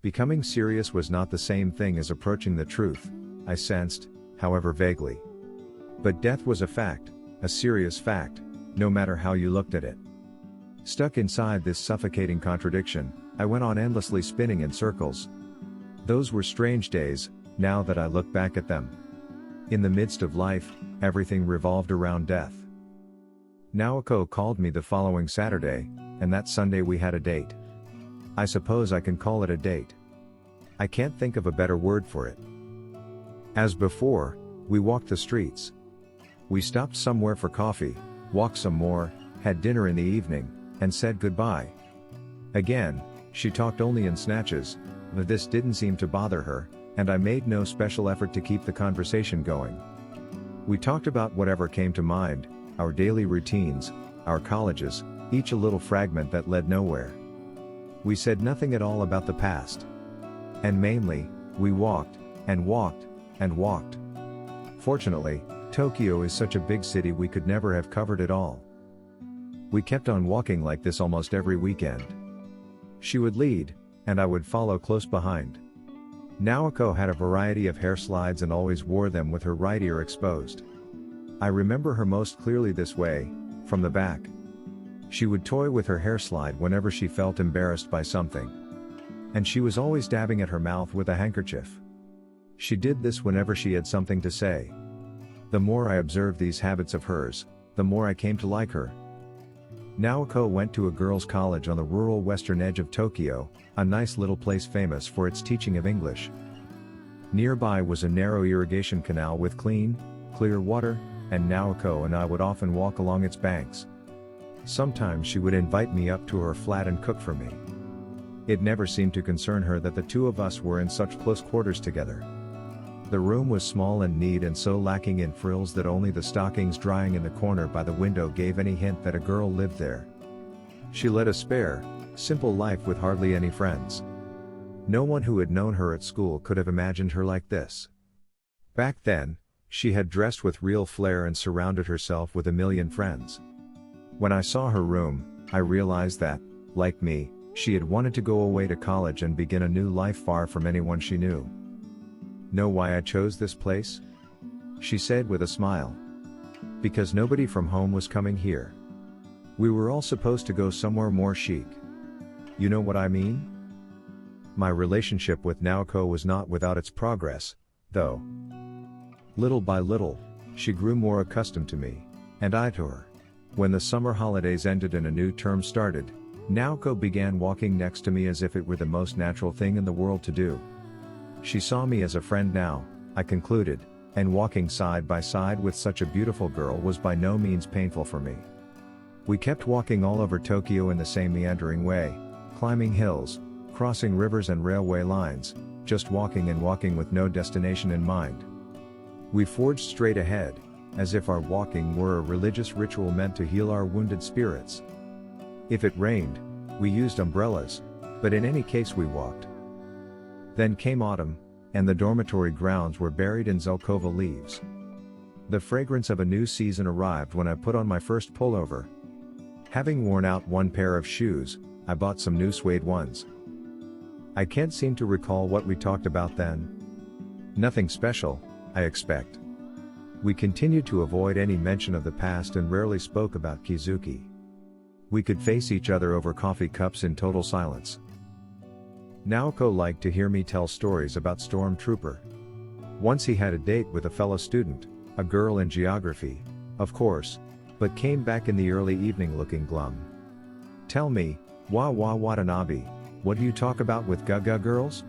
Becoming serious was not the same thing as approaching the truth, I sensed, however vaguely. But death was a fact, a serious fact, no matter how you looked at it. Stuck inside this suffocating contradiction, I went on endlessly spinning in circles. Those were strange days, now that I look back at them. In the midst of life, everything revolved around death. Naoko called me the following Saturday, and that Sunday we had a date. I suppose I can call it a date. I can't think of a better word for it. As before, we walked the streets. We stopped somewhere for coffee, walked some more, had dinner in the evening, and said goodbye. Again, she talked only in snatches, but this didn't seem to bother her, and I made no special effort to keep the conversation going. We talked about whatever came to mind, our daily routines, our colleges, each a little fragment that led nowhere. We said nothing at all about the past. And mainly, we walked, and walked, and walked. Fortunately, Tokyo is such a big city we could never have covered it all. We kept on walking like this almost every weekend. She would lead, and I would follow close behind. Naoko had a variety of hair slides and always wore them with her right ear exposed. I remember her most clearly this way, from the back. She would toy with her hair slide whenever she felt embarrassed by something. And she was always dabbing at her mouth with a handkerchief. She did this whenever she had something to say. The more I observed these habits of hers, the more I came to like her. Naoko went to a girls' college on the rural western edge of Tokyo, a nice little place famous for its teaching of English. Nearby was a narrow irrigation canal with clean, clear water, and Naoko and I would often walk along its banks. Sometimes she would invite me up to her flat and cook for me. It never seemed to concern her that the two of us were in such close quarters together. The room was small and neat and so lacking in frills that only the stockings drying in the corner by the window gave any hint that a girl lived there. She led a spare, simple life with hardly any friends. No one who had known her at school could have imagined her like this. Back then, she had dressed with real flair and surrounded herself with a million friends. When I saw her room, I realized that, like me, she had wanted to go away to college and begin a new life far from anyone she knew. Know why I chose this place? She said with a smile. Because nobody from home was coming here. We were all supposed to go somewhere more chic. You know what I mean? My relationship with Naoko was not without its progress, though. Little by little, she grew more accustomed to me, and I to her. When the summer holidays ended and a new term started, Naoko began walking next to me as if it were the most natural thing in the world to do. She saw me as a friend now, I concluded, and walking side by side with such a beautiful girl was by no means painful for me. We kept walking all over Tokyo in the same meandering way, climbing hills, crossing rivers and railway lines, just walking and walking with no destination in mind. We forged straight ahead, as if our walking were a religious ritual meant to heal our wounded spirits. If it rained, we used umbrellas, but in any case we walked. Then came autumn, and the dormitory grounds were buried in Zelkova leaves. The fragrance of a new season arrived when I put on my first pullover. Having worn out one pair of shoes, I bought some new suede ones. I can't seem to recall what we talked about then. Nothing special, I expect. We continued to avoid any mention of the past and rarely spoke about Kizuki. We could face each other over coffee cups in total silence. Naoko liked to hear me tell stories about Stormtrooper. Once he had a date with a fellow student, a girl in geography, of course, but came back in the early evening looking glum. Tell me, Watanabe, what do you talk about with Gaga girls?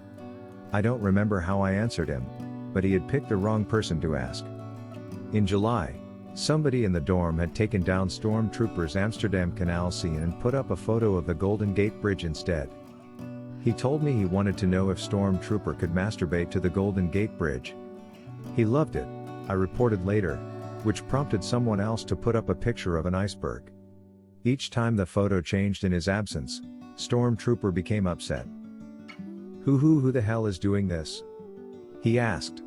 I don't remember how I answered him, but he had picked the wrong person to ask. In July, somebody in the dorm had taken down Stormtrooper's Amsterdam Canal scene and put up a photo of the Golden Gate Bridge instead. He told me he wanted to know if Stormtrooper could masturbate to the Golden Gate Bridge. He loved it, I reported later, which prompted someone else to put up a picture of an iceberg. Each time the photo changed in his absence, Stormtrooper became upset. Who the hell is doing this? He asked.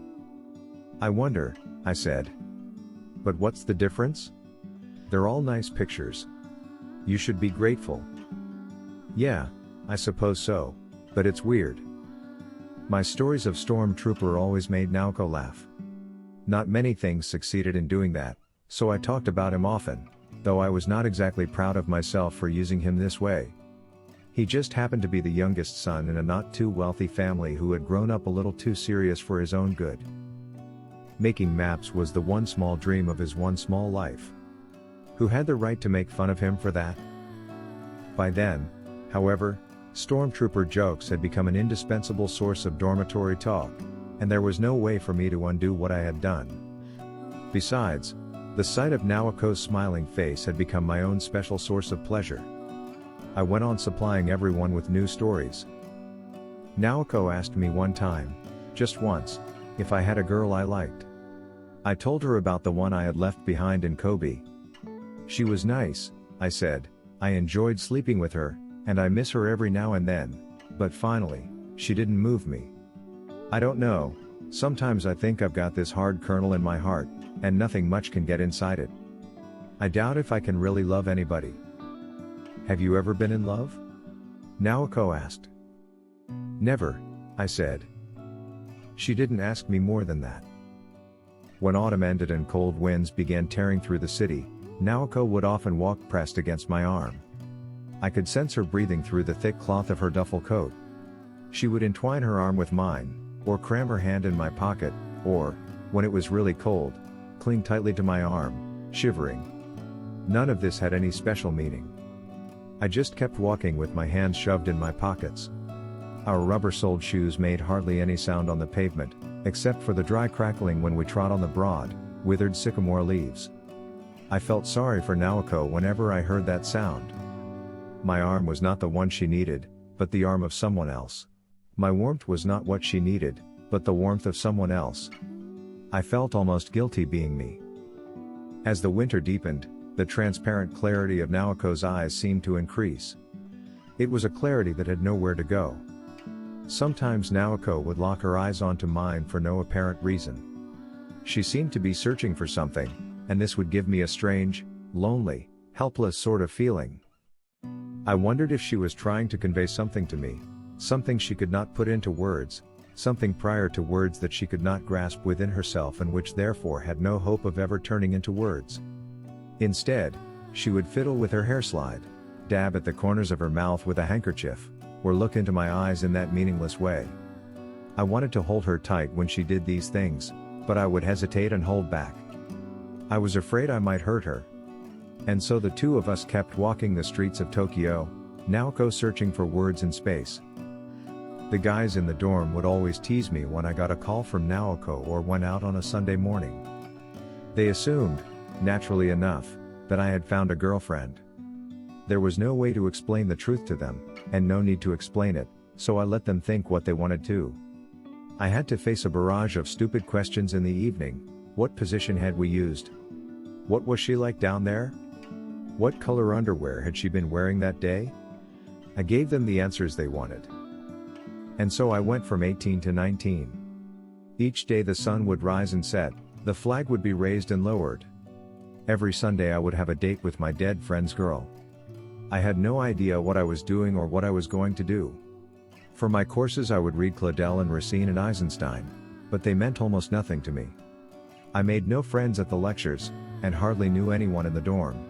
I wonder, I said. But what's the difference? They're all nice pictures. You should be grateful. Yeah, I suppose so, but it's weird. My stories of Stormtrooper always made Naoko laugh. Not many things succeeded in doing that, so I talked about him often, though I was not exactly proud of myself for using him this way. He just happened to be the youngest son in a not too wealthy family who had grown up a little too serious for his own good. Making maps was the one small dream of his one small life. Who had the right to make fun of him for that? By then, however, Stormtrooper jokes had become an indispensable source of dormitory talk, and there was no way for me to undo what I had done. Besides, the sight of Naoko's smiling face had become my own special source of pleasure. I went on supplying everyone with new stories. Naoko asked me one time, just once, if I had a girl I liked. I told her about the one I had left behind in Kobe. She was nice, I said, I enjoyed sleeping with her, and I miss her every now and then, but finally, she didn't move me. I don't know, sometimes I think I've got this hard kernel in my heart, and nothing much can get inside it. I doubt if I can really love anybody. Have you ever been in love? Naoko asked. Never, I said. She didn't ask me more than that. When autumn ended and cold winds began tearing through the city, Naoko would often walk pressed against my arm. I could sense her breathing through the thick cloth of her duffel coat. She would entwine her arm with mine, or cram her hand in my pocket, or, when it was really cold, cling tightly to my arm, shivering. None of this had any special meaning. I just kept walking with my hands shoved in my pockets. Our rubber-soled shoes made hardly any sound on the pavement, except for the dry crackling when we trod on the broad, withered sycamore leaves. I felt sorry for Naoko whenever I heard that sound. My arm was not the one she needed, but the arm of someone else. My warmth was not what she needed, but the warmth of someone else. I felt almost guilty being me. As the winter deepened, the transparent clarity of Naoko's eyes seemed to increase. It was a clarity that had nowhere to go. Sometimes Naoko would lock her eyes onto mine for no apparent reason. She seemed to be searching for something, and this would give me a strange, lonely, helpless sort of feeling. I wondered if she was trying to convey something to me, something she could not put into words, something prior to words that she could not grasp within herself and which therefore had no hope of ever turning into words. Instead, she would fiddle with her hair slide, dab at the corners of her mouth with a handkerchief, or look into my eyes in that meaningless way. I wanted to hold her tight when she did these things, but I would hesitate and hold back. I was afraid I might hurt her. And so the two of us kept walking the streets of Tokyo, Naoko searching for words in space. The guys in the dorm would always tease me when I got a call from Naoko or went out on a Sunday morning. They assumed, naturally enough, that I had found a girlfriend. There was no way to explain the truth to them, and no need to explain it, so I let them think what they wanted to. I had to face a barrage of stupid questions in the evening. What position had we used? What was she like down there? What color underwear had she been wearing that day? I gave them the answers they wanted. And so I went from 18 to 19. Each day the sun would rise and set, the flag would be raised and lowered. Every Sunday I would have a date with my dead friend's girl. I had no idea what I was doing or what I was going to do. For my courses I would read Claudel and Racine and Eisenstein, but they meant almost nothing to me. I made no friends at the lectures, and hardly knew anyone in the dorm.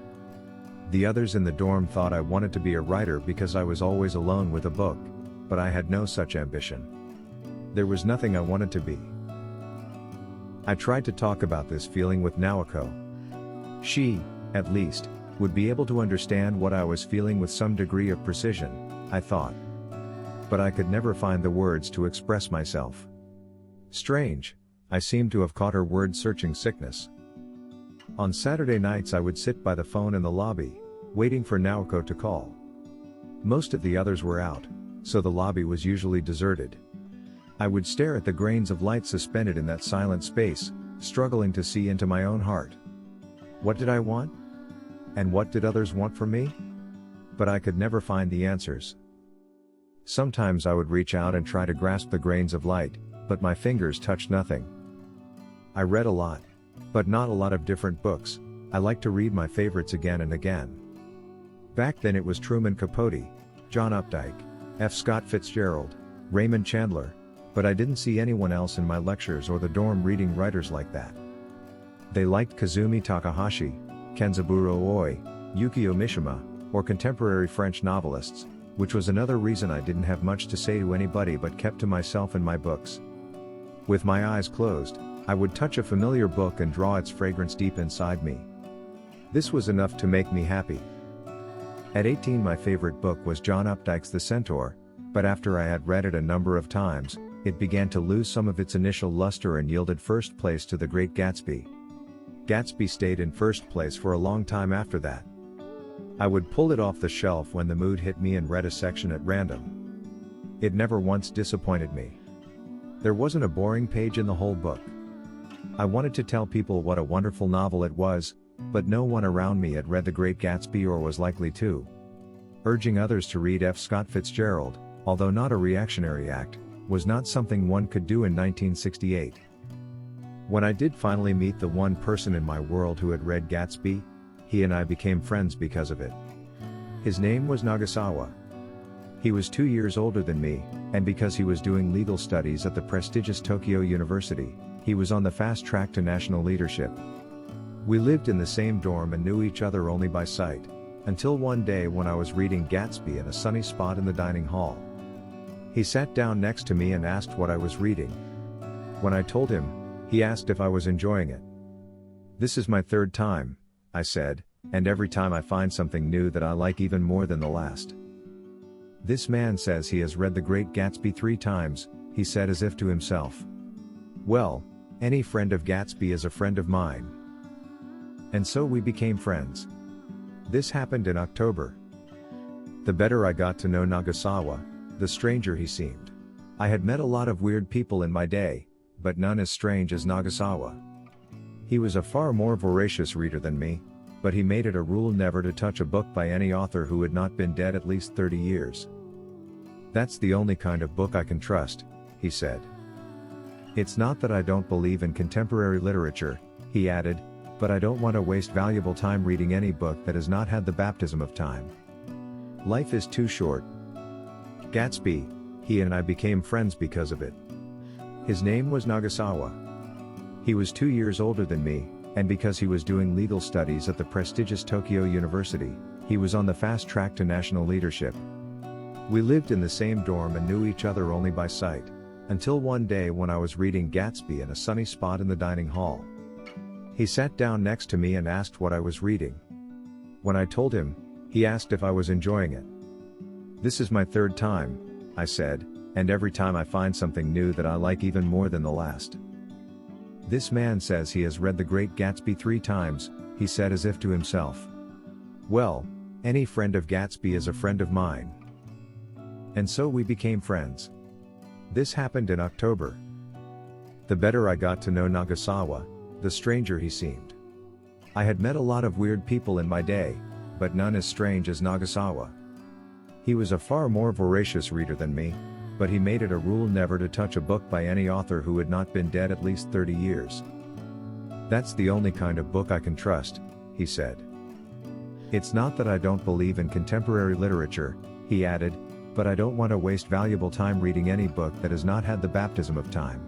The others in the dorm thought I wanted to be a writer because I was always alone with a book, but I had no such ambition. There was nothing I wanted to be. I tried to talk about this feeling with Naoko. She, at least, would be able to understand what I was feeling with some degree of precision, I thought. But I could never find the words to express myself. Strange, I seemed to have caught her word-searching sickness. On Saturday nights I would sit by the phone in the lobby, waiting for Naoko to call. Most of the others were out, so the lobby was usually deserted. I would stare at the grains of light suspended in that silent space, struggling to see into my own heart. What did I want? And what did others want from me? But I could never find the answers. Sometimes I would reach out and try to grasp the grains of light, but my fingers touched nothing. I read a lot, but not a lot of different books. I liked to read my favorites again and again. Back then it was Truman Capote, John Updike, F. Scott Fitzgerald, Raymond Chandler, But I didn't see anyone else in my lectures or the dorm reading writers like that. They liked Kazumi Takahashi, Kenzaburo Oi, Yukio Mishima, or contemporary French novelists, which was another reason I didn't have much to say to anybody but kept to myself and my books. With my eyes closed, I would touch a familiar book and draw its fragrance deep inside me. This was enough to make me happy. At 18, my favorite book was John Updike's The Centaur, but after I had read it a number of times, it began to lose some of its initial luster and yielded first place to The Great Gatsby. Gatsby stayed in first place for a long time after that. I would pull it off the shelf when the mood hit me and read a section at random. It never once disappointed me. There wasn't a boring page in the whole book. I wanted to tell people what a wonderful novel it was, but no one around me had read The Great Gatsby or was likely to. Urging others to read F. Scott Fitzgerald, although not a reactionary act, was not something one could do in 1968. When I did finally meet the one person in my world who had read Gatsby, he and I became friends because of it. His name was Nagasawa. He was 2 years older than me, and because he was doing legal studies at the prestigious Tokyo University, he was on the fast track to national leadership. We lived in the same dorm and knew each other only by sight, until one day when I was reading Gatsby in a sunny spot in the dining hall. He sat down next to me and asked what I was reading. When I told him, he asked if I was enjoying it. "This is my third time," I said, "and every time I find something new that I like even more than the last." "This man says he has read The Great Gatsby 3 times, he said as if to himself. "Well, any friend of Gatsby is a friend of mine." And so we became friends. This happened in October. The better I got to know Nagasawa, the stranger he seemed. I had met a lot of weird people in my day, but none as strange as Nagasawa. He was a far more voracious reader than me, but he made it a rule never to touch a book by any author who had not been dead at least 30 years. "That's the only kind of book I can trust," he said. "It's not that I don't believe in contemporary literature," he added, "but I don't want to waste valuable time reading any book that has not had the baptism of time. Life is too short." Gatsby, he and I became friends because of it. His name was Nagasawa. He was 2 years older than me, and because he was doing legal studies at the prestigious Tokyo University, he was on the fast track to national leadership. We lived in the same dorm and knew each other only by sight, until one day when I was reading Gatsby in a sunny spot in the dining hall. He sat down next to me and asked what I was reading. When I told him, he asked if I was enjoying it. "This is my third time," I said, "and every time I find something new that I like even more than the last." "This man says he has read The Great Gatsby 3 times, he said as if to himself. "Well, any friend of Gatsby is a friend of mine." And so we became friends. This happened in October. The better I got to know Nagasawa, the stranger he seemed. I had met a lot of weird people in my day, but none as strange as Nagasawa. He was a far more voracious reader than me, but he made it a rule never to touch a book by any author who had not been dead at least 30 years. "That's the only kind of book I can trust," he said. "It's not that I don't believe in contemporary literature," he added, "but I don't want to waste valuable time reading any book that has not had the baptism of time.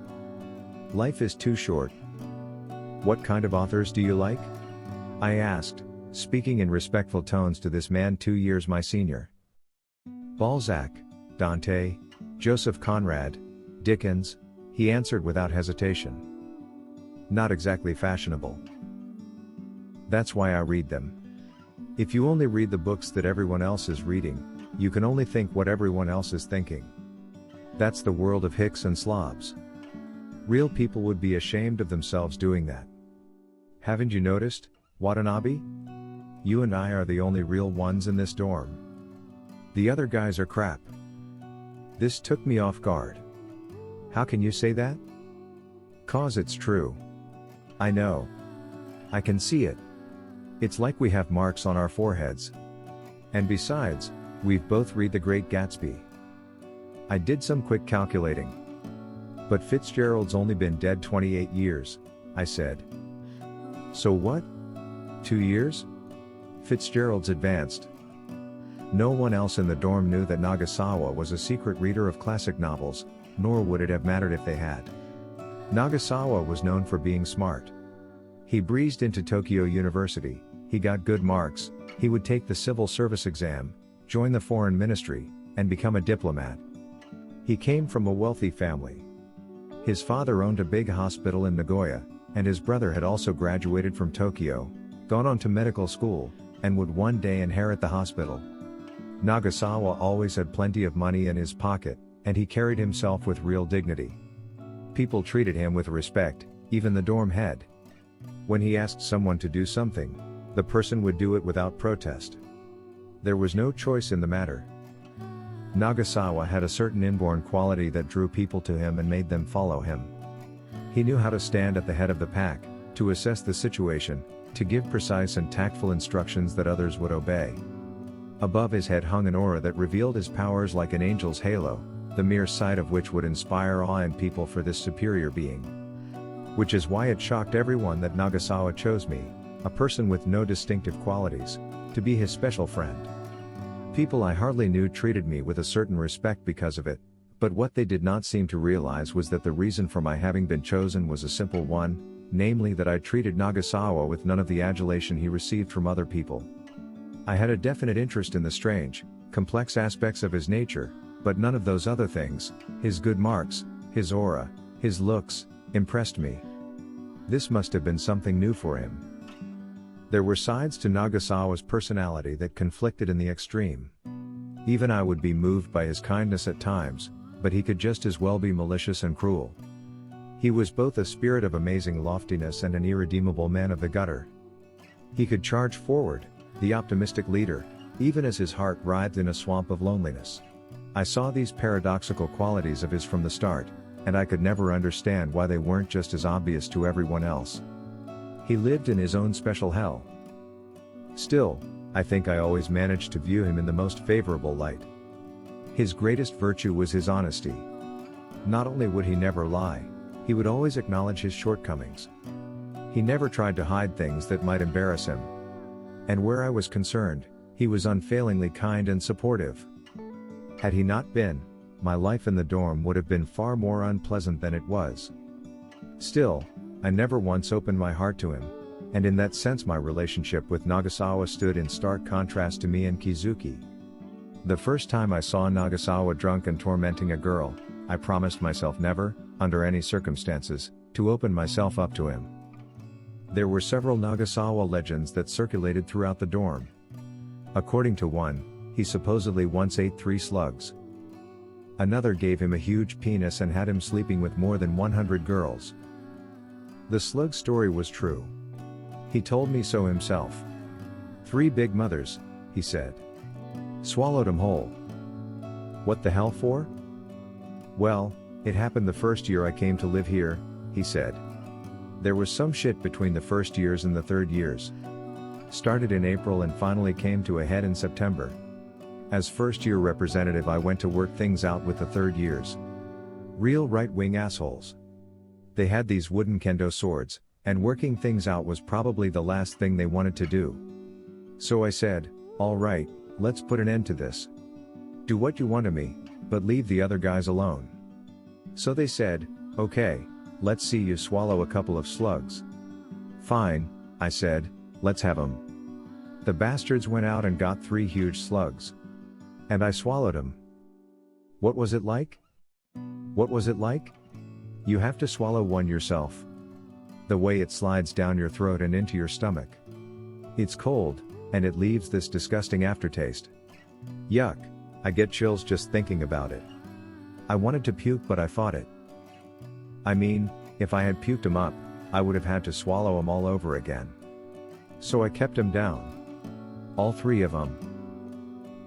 Life is too short." "What kind of authors do you like?" I asked, speaking in respectful tones to this man 2 years my senior. "Balzac, Dante, Joseph Conrad, Dickens," he answered without hesitation. "Not exactly fashionable. That's why I read them. If you only read the books that everyone else is reading, you can only think what everyone else is thinking. That's the world of hicks and slobs. Real people would be ashamed of themselves doing that. Haven't you noticed, Watanabe? You and I are the only real ones in this dorm. The other guys are crap." This took me off guard. "How can you say that?" "'Cause it's true. I know. I can see it. It's like we have marks on our foreheads. And besides, we've both read The Great Gatsby." I did some quick calculating. "But Fitzgerald's only been dead 28 years, I said. "So what? 2 years? Fitzgerald's advanced." No one else in the dorm knew that Nagasawa was a secret reader of classic novels, nor would it have mattered if they had. Nagasawa was known for being smart. He breezed into Tokyo University, he got good marks, he would take the civil service exam, join the foreign ministry, and become a diplomat. He came from a wealthy family. His father owned a big hospital in Nagoya, and his brother had also graduated from Tokyo, gone on to medical school, and would one day inherit the hospital. Nagasawa always had plenty of money in his pocket, and he carried himself with real dignity. People treated him with respect, even the dorm head. When he asked someone to do something, the person would do it without protest. There was no choice in the matter. Nagasawa had a certain inborn quality that drew people to him and made them follow him. He knew how to stand at the head of the pack, to assess the situation, to give precise and tactful instructions that others would obey. Above his head hung an aura that revealed his powers like an angel's halo, the mere sight of which would inspire awe in people for this superior being. Which is why it shocked everyone that Nagasawa chose me, a person with no distinctive qualities, to be his special friend. People I hardly knew treated me with a certain respect because of it, but what they did not seem to realize was that the reason for my having been chosen was a simple one, namely that I treated Nagasawa with none of the adulation he received from other people. I had a definite interest in the strange, complex aspects of his nature, but none of those other things, his good marks, his aura, his looks, impressed me. This must have been something new for him. There were sides to Nagasawa's personality that conflicted in the extreme. Even I would be moved by his kindness at times, but he could just as well be malicious and cruel. He was both a spirit of amazing loftiness and an irredeemable man of the gutter. He could charge forward, the optimistic leader, even as his heart writhed in a swamp of loneliness. I saw these paradoxical qualities of his from the start, and I could never understand why they weren't just as obvious to everyone else. He lived in his own special hell. Still, I think I always managed to view him in the most favorable light. His greatest virtue was his honesty. Not only would he never lie, he would always acknowledge his shortcomings. He never tried to hide things that might embarrass him. And where I was concerned, he was unfailingly kind and supportive. Had he not been, my life in the dorm would have been far more unpleasant than it was. Still, I never once opened my heart to him, and in that sense my relationship with Nagasawa stood in stark contrast to me and Kizuki. The first time I saw Nagasawa drunk and tormenting a girl, I promised myself never, under any circumstances, to open myself up to him. There were several Nagasawa legends that circulated throughout the dorm. According to one, he supposedly once ate 3 slugs. Another gave him a huge penis and had him sleeping with more than 100 girls. The slug story was true. He told me so himself. 3 big mothers, he said. Swallowed 'em whole. What the hell for? Well, it happened the first year I came to live here, he said. There was some shit between the first years and the third years. Started in April and finally came to a head in September. As first year representative I went to work things out with the third years. Real right-wing assholes. They had these wooden kendo swords, and working things out was probably the last thing they wanted to do. So I said, all right, let's put an end to this. Do what you want to me, but leave the other guys alone. So they said, okay, let's see you swallow a couple of slugs. Fine, I said, let's have 'em. The bastards went out and got 3 huge slugs. And I swallowed 'em. What was it like? What was it like? You have to swallow one yourself. The way it slides down your throat and into your stomach. It's cold, and it leaves this disgusting aftertaste. Yuck, I get chills just thinking about it. I wanted to puke but I fought it. I mean, if I had puked 'em up, I would have had to swallow 'em all over again. So I kept 'em down. All 3 of 'em.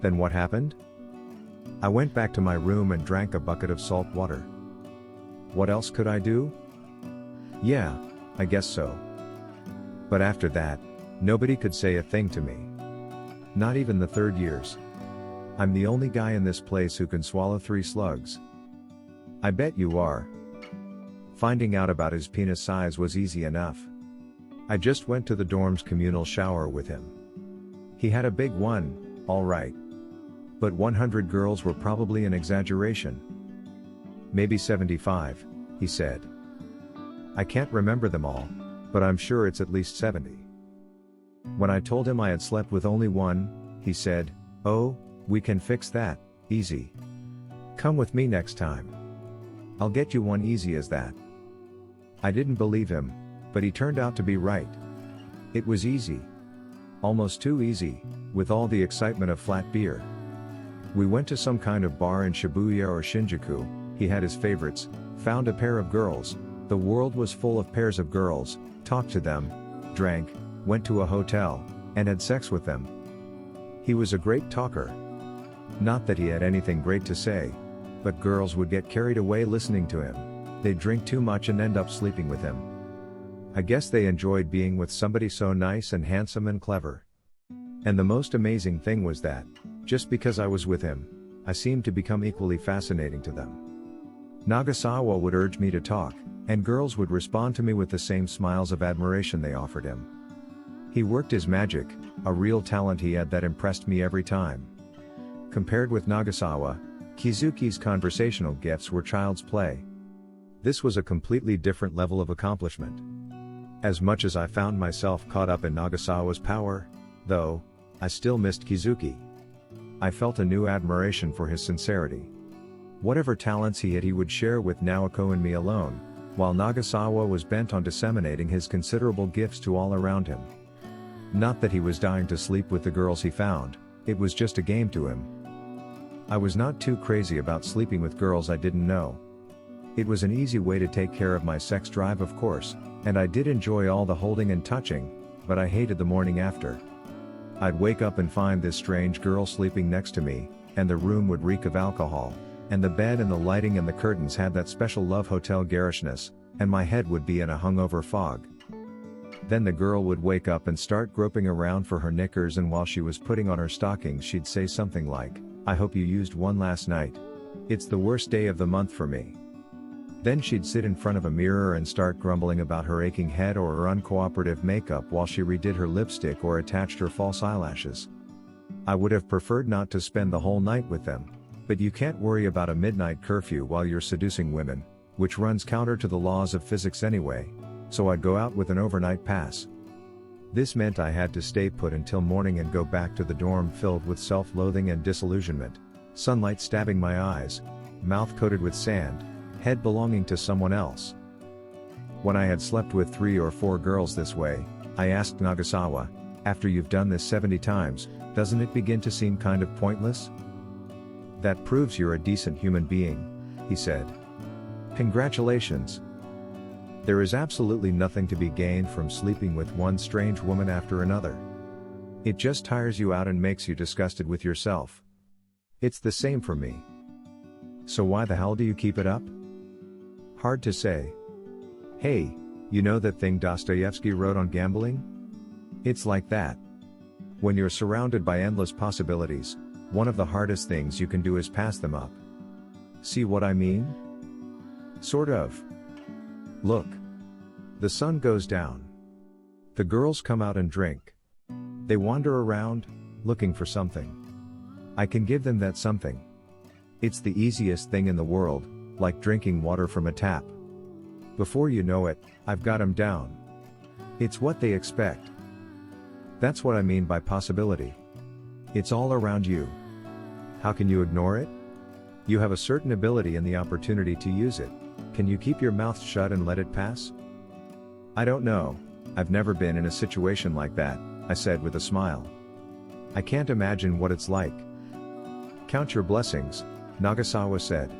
Then what happened? I went back to my room and drank a bucket of salt water. What else could I do? Yeah, I guess so. But after that, nobody could say a thing to me. Not even the third years. I'm the only guy in this place who can swallow 3 slugs. I bet you are. Finding out about his penis size was easy enough. I just went to the dorm's communal shower with him. He had a big one, all right. But 100 girls were probably an exaggeration. Maybe 75, he said. I can't remember them all, but I'm sure it's at least 70. When I told him I had slept with only one, he said, "Oh, we can fix that, easy. Come with me next time. I'll get you one easy as that." I didn't believe him, but he turned out to be right. It was easy. Almost too easy, with all the excitement of flat beer. We went to some kind of bar in Shibuya or Shinjuku, he had his favorites, found a pair of girls, the world was full of pairs of girls, talked to them, drank, went to a hotel, and had sex with them. He was a great talker. Not that he had anything great to say, but girls would get carried away listening to him. They'd drink too much and end up sleeping with him. I guess they enjoyed being with somebody so nice and handsome and clever. And the most amazing thing was that, just because I was with him, I seemed to become equally fascinating to them. Nagasawa would urge me to talk, and girls would respond to me with the same smiles of admiration they offered him. He worked his magic, a real talent he had that impressed me every time. Compared with Nagasawa, Kizuki's conversational gifts were child's play. This was a completely different level of accomplishment. As much as I found myself caught up in Nagasawa's power, though, I still missed Kizuki. I felt a new admiration for his sincerity. Whatever talents he had, he would share with Naoko and me alone, while Nagasawa was bent on disseminating his considerable gifts to all around him. Not that he was dying to sleep with the girls he found, it was just a game to him. I was not too crazy about sleeping with girls I didn't know. It was an easy way to take care of my sex drive, of course, and I did enjoy all the holding and touching, but I hated the morning after. I'd wake up and find this strange girl sleeping next to me, and the room would reek of alcohol, and the bed and the lighting and the curtains had that special love hotel garishness, and my head would be in a hungover fog. Then the girl would wake up and start groping around for her knickers, and while she was putting on her stockings she'd say something like, "I hope you used one last night. It's the worst day of the month for me." Then she'd sit in front of a mirror and start grumbling about her aching head or her uncooperative makeup while she redid her lipstick or attached her false eyelashes. I would have preferred not to spend the whole night with them, but you can't worry about a midnight curfew while you're seducing women, which runs counter to the laws of physics anyway, so I'd go out with an overnight pass. This meant I had to stay put until morning and go back to the dorm filled with self-loathing and disillusionment, sunlight stabbing my eyes, mouth coated with sand, head belonging to someone else. When I had slept with 3 or 4 girls this way, I asked Nagasawa, "After you've done this 70 times, doesn't it begin to seem kind of pointless?" "That proves you're a decent human being," he said. "Congratulations. There is absolutely nothing to be gained from sleeping with one strange woman after another. It just tires you out and makes you disgusted with yourself. It's the same for me. So why the hell do you keep it up?" Hard to say. Hey, you know that thing Dostoevsky wrote on gambling? It's like that. When you're surrounded by endless possibilities, one of the hardest things you can do is pass them up. See what I mean? Sort of. Look. The sun goes down. The girls come out and drink. They wander around, looking for something. I can give them that something. It's the easiest thing in the world, like drinking water from a tap. Before you know it, I've got them down. It's what they expect. That's what I mean by possibility. It's all around you. How can you ignore it? You have a certain ability and the opportunity to use it. Can you keep your mouth shut and let it pass? I don't know. I've never been in a situation like that, I said with a smile. I can't imagine what it's like. Count your blessings, Nagasawa said.